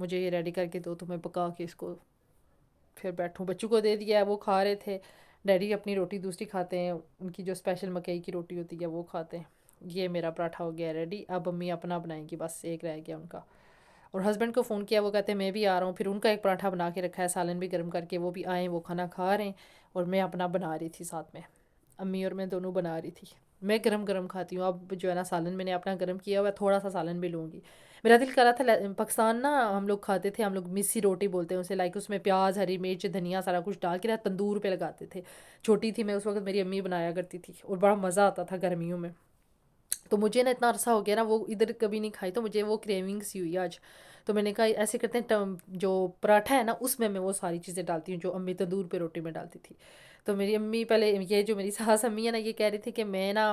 مجھے یہ ریڈی کر کے دو تو میں پکا کے اس کو پھر بیٹھوں. بچوں کو دے دیا ہے، وہ کھا رہے تھے. ڈیڈی اپنی روٹی دوسری کھاتے ہیں، ان کی جو اسپیشل مکئی کی روٹی ہوتی ہے وہ کھاتے ہیں. یہ میرا پراٹھا ہو گیا ریڈی. اب امی اپنا بنائیں گی، بس ایک رہ گیا ان کا. اور ہسبینڈ کو فون کیا، وہ کہتے ہیں میں بھی آ رہا ہوں. پھر ان کا ایک پراٹھا بنا کے رکھا ہے، سالن بھی گرم کر کے، وہ بھی آئیں، وہ کھانا کھا رہے ہیں. اور میں اپنا بنا رہی تھی ساتھ میں، امی اور میں دونوں بنا رہی تھی. میں گرم گرم کھاتی ہوں. اب جو ہے نا سالن میں نے اپنا گرم کیا ہوا ہے، تھوڑا سا سالن بھی لوں گی. میرا دل کر رہا تھا پاکستان نا ہم لوگ کھاتے تھے، ہم لوگ مسی روٹی بولتے ہیں اسے، لائک اس میں پیاز، ہری مرچ، دھنیا سارا کچھ ڈال کے نا تندور پہ لگاتے تھے. چھوٹی تھی میں اس وقت، میری امی بنایا کرتی تھی اور بڑا مزہ آتا تھا گرمیوں میں. تو مجھے نا اتنا عرصہ ہو گیا نا وہ ادھر کبھی نہیں کھائی، تو مجھے وہ کریونگ سی ہوئی آج. تو میں نے کہا ایسے کرتے ہیں، جو پراٹھا ہے نا اس میں وہ ساری چیزیں ڈالتی ہوں جو امی تندور پہ روٹی میں ڈالتی تھی. تو میری امی پہلے، یہ جو میری ساس امی ہے نا، یہ کہہ رہی تھی کہ میں نا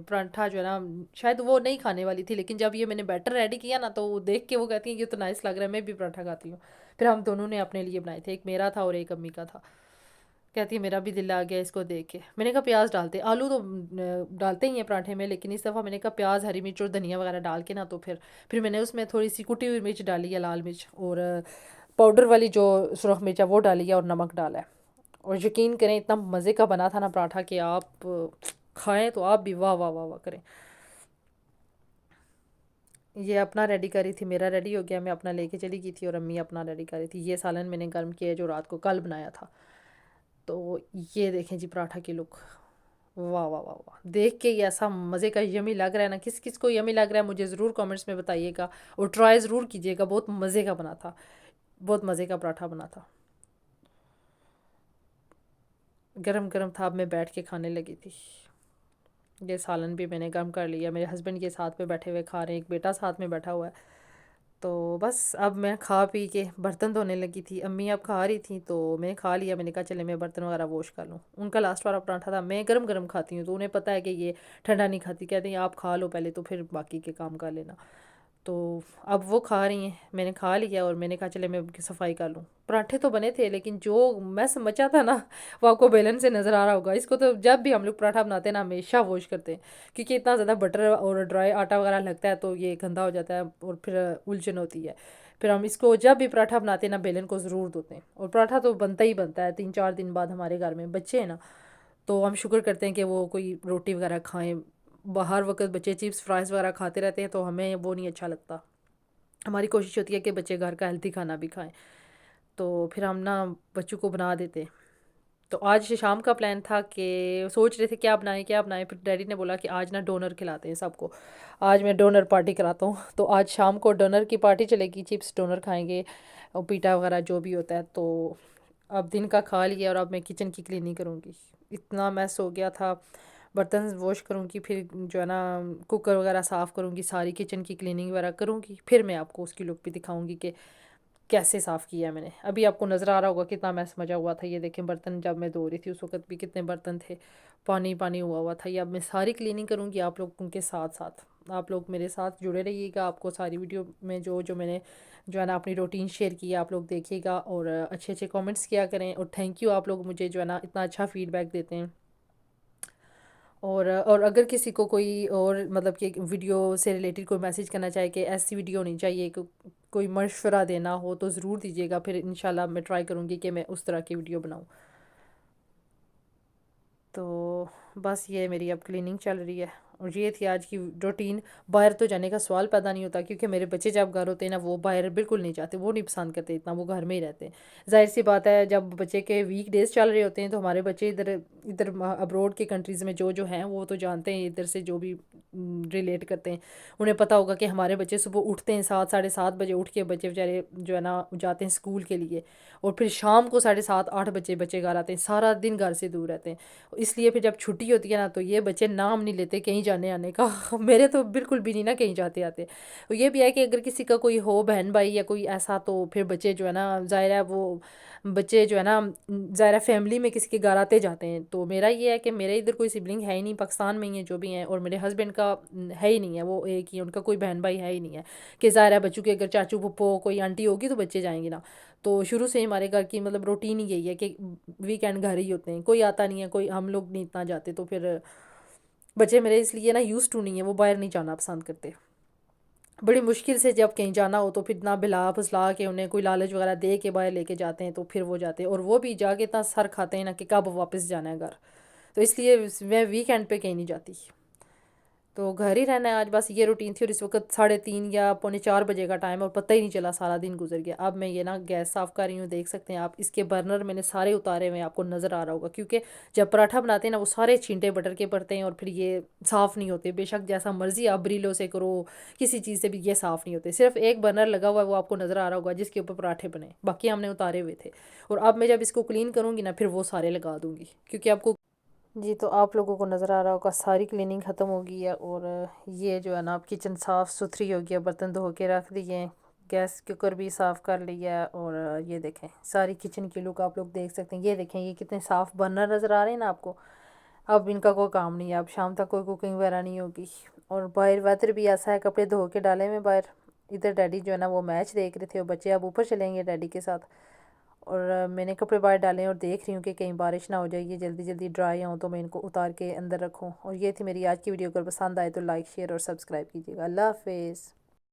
پراٹھا جو ہے نا شاید وہ نہیں کھانے والی تھی، لیکن جب یہ میں نے بیٹر ریڈی کیا نا تو وہ دیکھ کے وہ کہتی ہیں یہ تو نائس لگ رہا ہے، میں بھی پراٹھا کھاتی ہوں. پھر ہم دونوں نے اپنے لیے بنائے تھے، ایک میرا تھا اور ایک امی کا تھا. کہتی ہے میرا بھی دل آ گیا اس کو دیکھ کے. میں نے کہا پیاز ڈالتے، آلو تو ڈالتے ہی ہیں پراٹھے میں، لیکن اس دفعہ میں نے کہا پیاز، ہری مرچ اور دھنیا وغیرہ ڈال کے نا، تو پھر میں نے اس میں تھوڑی سی کٹی ہوئی مرچ ڈالی ہے، لال مرچ، اور پاؤڈر والی جو سرخ مرچ ہے وہ ڈالی ہے، اور نمک ڈالا ہے. اور یقین کریں اتنا مزے کا بنا تھا نا پراٹھا کہ آپ کھائیں تو آپ بھی واہ واہ واہ واہ کریں. یہ اپنا ریڈی کری تھی، میرا ریڈی ہو گیا، میں اپنا لے کے چلی گئی تھی، اور امی اپنا ریڈی کری تھی. یہ سالن میں نے گرم کیا جو رات کو کل بنایا تھا. تو یہ دیکھیں جی پراٹھا کی لک، واہ واہ واہ واہ. دیکھ کے یہ ایسا مزے کا یمی لگ رہا ہے نا. کس کس کو یمی لگ رہا ہے مجھے ضرور کامنٹس میں بتائیے گا، اور ٹرائی ضرور کیجیے گا. بہت مزے کا بنا تھا، بہت مزے کا پراٹھا بنا تھا. گرم گرم تھا، اب میں بیٹھ کے کھانے لگی تھی. یہ سالن بھی میں نے گرم کر لیا. میرے ہسبینڈ کے ساتھ میں بیٹھے ہوئے کھا رہے ہیں، ایک بیٹا ساتھ میں بیٹھا ہوا ہے. تو بس اب میں کھا پی کے برتن دھونے لگی تھی. امی اب کھا رہی تھیں تو میں نے کھا لیا. میں نے کہا چلے میں برتن وغیرہ واش کر لوں. ان کا لاسٹ والا پراٹھا تھا. میں گرم گرم کھاتی ہوں تو انہیں پتہ ہے کہ یہ ٹھنڈا نہیں کھاتی، کہتے ہیں آپ کھا لو پہلے تو پھر باقی کے کام کر لینا. تو اب وہ کھا رہی ہیں، میں نے کھا لیا، اور میں نے کہا چلے میں صفائی کر لوں. پراٹھے تو بنے تھے لیکن جو میں سمجھا تھا نا وہ آپ کو بیلن سے نظر آ رہا ہوگا. اس کو تو جب بھی ہم لوگ پراٹھا بناتے ہیں نا ہمیشہ واش کرتے ہیں، کیونکہ اتنا زیادہ بٹر اور ڈرائی آٹا وغیرہ لگتا ہے تو یہ گندا ہو جاتا ہے اور پھر الجھن ہوتی ہے. پھر ہم اس کو جب بھی پراٹھا بناتے ہیں نا بیلن کو ضرور دھوتے ہیں. اور پراٹھا تو بنتا ہی بنتا ہے 3 4 دن بعد. ہمارے گھر میں بچے ہیں نا تو ہم شکر کرتے ہیں کہ وہ کوئی روٹی وغیرہ کھائیں. باہر وقت بچے چپس فرائز وغیرہ کھاتے رہتے ہیں تو ہمیں وہ نہیں اچھا لگتا. ہماری کوشش ہوتی ہے کہ بچے گھر کا ہیلتھی کھانا بھی کھائیں. تو پھر ہم نا بچوں کو بنا دیتے. تو آج شام کا پلان تھا کہ سوچ رہے تھے کیا بنائیں کیا بنائیں. پھر ڈیڈی نے بولا کہ آج نا ڈونر کھلاتے ہیں سب کو، آج میں ڈونر پارٹی کراتا ہوں. تو آج شام کو ڈونر کی پارٹی چلے گی، چپس ڈونر کھائیں گے اور پیٹا وغیرہ جو بھی ہوتا ہے. تو اب دن کا کھا لیا اور اب میں کچن کی کلیننگ کروں گی. اتنا میس ہو گیا تھا. برتن واش کروں گی، پھر جو ہے نا کوکر وغیرہ صاف کروں گی، ساری کچن کی کلیننگ وغیرہ کروں گی. پھر میں آپ کو اس کی لک بھی دکھاؤں گی کہ کیسے صاف کیا ہے میں نے. ابھی آپ کو نظر آ رہا ہوگا کتنا میس مچا ہوا تھا. یہ دیکھیں برتن جب میں دھو رہی تھی اس وقت بھی کتنے برتن تھے، پانی پانی ہوا ہوا تھا. یہ اب میں ساری کلیننگ کروں گی آپ لوگوں کے ساتھ ساتھ. آپ لوگ میرے ساتھ جڑے رہیے گا. آپ کو ساری ویڈیو میں جو میں نے جو ہے نا اپنی روٹین شیئر کی ہے آپ لوگ دیکھیے گا، اور اچھے اچھے کامنٹس کیا کریں. اور تھینک یو، آپ لوگ مجھے جو ہے نا اتنا اچھا فیڈ بیک دیتے ہیں. اور اگر کسی کو کوئی اور مطلب کہ ویڈیو سے ریلیٹڈ کوئی میسیج کرنا چاہے کہ ایسی ویڈیو ہونی چاہیے، کوئی مشورہ دینا ہو تو ضرور دیجیے گا. پھر انشاءاللہ میں ٹرائی کروں گی کہ میں اس طرح کی ویڈیو بناؤں. تو بس یہ میری اب کلیننگ چل رہی ہے، اور یہ تھی آج کی روٹین. باہر تو جانے کا سوال پیدا نہیں ہوتا کیونکہ میرے بچے جب گھر ہوتے ہیں نا وہ باہر بالکل نہیں جاتے، وہ نہیں پسند کرتے اتنا، وہ گھر میں ہی رہتے ہیں. ظاہر سی بات ہے جب بچے کے ویک ڈیز چل رہے ہوتے ہیں تو ہمارے بچے ادھر ابروڈ کے کنٹریز میں جو ہیں وہ تو جانتے ہیں، ادھر سے جو بھی ریلیٹ کرتے ہیں انہیں پتہ ہوگا کہ ہمارے بچے صبح اٹھتے ہیں 7 7:30 بجے، اٹھ کے بچے بیچارے جو ہے نا جاتے ہیں اسکول کے لیے، اور پھر شام کو 7:30 8 بجے بچے گھر آتے ہیں. سارا دن گھر سے دور رہتے ہیں. اس لیے پھر جب چھٹی ہوتی ہے نا تو یہ بچے نام نہیں لیتے کہیں جانے آنے کا. میرے تو بالکل بھی نہیں نا کہیں جاتے آتے. یہ بھی ہے کہ اگر کسی کا کوئی ہو بہن بھائی یا کوئی ایسا تو پھر بچے جو ہے نا ظاہر ہے وہ بچے جو ہے نا ظاہر فیملی میں کسی کے گھر آتے جاتے ہیں. تو میرا یہ ہے کہ میرے ادھر کوئی سبلنگ ہے ہی نہیں، پاکستان میں ہی ہیں جو بھی ہیں، اور میرے ہسبینڈ کا ہے ہی نہیں ہے، وہ ایک ہی ان کا کوئی بہن بھائی ہے ہی نہیں ہے کہ ظاہر ہے بچوں کے اگر چاچو پھپھو کوئی آنٹی ہوگی تو بچے جائیں گے نا. تو شروع سے ہمارے گھر کی مطلب روٹین ہی یہی ہے کہ ویکینڈ گھر ہی ہوتے ہیں، کوئی آتا نہیں ہے، کوئی ہم لوگ نہیں اتنا جاتے. تو پھر بچے میرے اس لیے نا یوز ٹو نہیں ہے، وہ باہر نہیں جانا پسند کرتے. بڑی مشکل سے جب کہیں جانا ہو تو پھر اتنا بلا پھسلا کے انہیں کوئی لالچ وغیرہ دے کے باہر لے کے جاتے ہیں، تو پھر وہ جاتے ہیں، اور وہ بھی جا کے اتنا سر کھاتے ہیں نا کہ کب واپس جانا ہے گھر. تو اس لیے میں ویک اینڈ پہ کہیں نہیں جاتی، تو گھر ہی رہنا ہے آج. بس یہ روٹین تھی، اور اس وقت 3:30 یا پونے 4 بجے کا ٹائم ہے، اور پتہ ہی نہیں چلا سارا دن گزر گیا. اب میں یہ نا گیس صاف کر رہی ہوں، دیکھ سکتے ہیں آپ اس کے برنر میں نے سارے اتارے ہوئے ہیں، آپ کو نظر آ رہا ہوگا، کیونکہ جب پراٹھا بناتے ہیں نا وہ سارے چھینٹے بٹر کے پڑتے ہیں، اور پھر یہ صاف نہیں ہوتے. بے شک جیسا مرضی آپ بریلو سے کرو، کسی چیز سے بھی یہ صاف نہیں ہوتے. صرف ایک برنر لگا ہوا ہے، وہ آپ کو نظر آ رہا ہوگا، جس کے اوپر پراٹھے بنے، باقی ہم نے اتارے ہوئے تھے. اور اب میں جب اس کو کلین کروں گی نا پھر وہ سارے لگا دوں گی، کیونکہ آپ کو جی تو آپ لوگوں کو نظر آ رہا ہوگا ساری کلیننگ ختم ہو گئی ہے. اور یہ جو ہے نا اب کچن صاف ستھری ہو گیا، برتن دھو کے رکھ دیے ہیں، گیس کوکر بھی صاف کر لیا ہے. اور یہ دیکھیں ساری کچن کی لک آپ لوگ دیکھ سکتے ہیں. یہ دیکھیں یہ کتنے صاف برنر نظر آ رہے ہیں نا آپ کو. اب ان کا کوئی کام نہیں ہے، اب شام تک کوئی کوکنگ وغیرہ نہیں ہوگی. اور باہر ویدر بھی ایسا ہے، کپڑے دھو کے ڈالے میں باہر. ادھر ڈیڈی جو ہے نا وہ میچ دیکھ رہے تھے، اور بچے اب اوپر چلیں گے ڈیڈی کے ساتھ. اور میں نے کپڑے باہر ڈالے ہیں، اور دیکھ رہی ہوں کہ کہیں بارش نہ ہو جائے، یہ جلدی جلدی ڈرائی ہوں تو میں ان کو اتار کے اندر رکھوں. اور یہ تھی میری آج کی ویڈیو، اگر پسند آئے تو لائک شیئر اور سبسکرائب کیجیے گا. اللہ حافظ.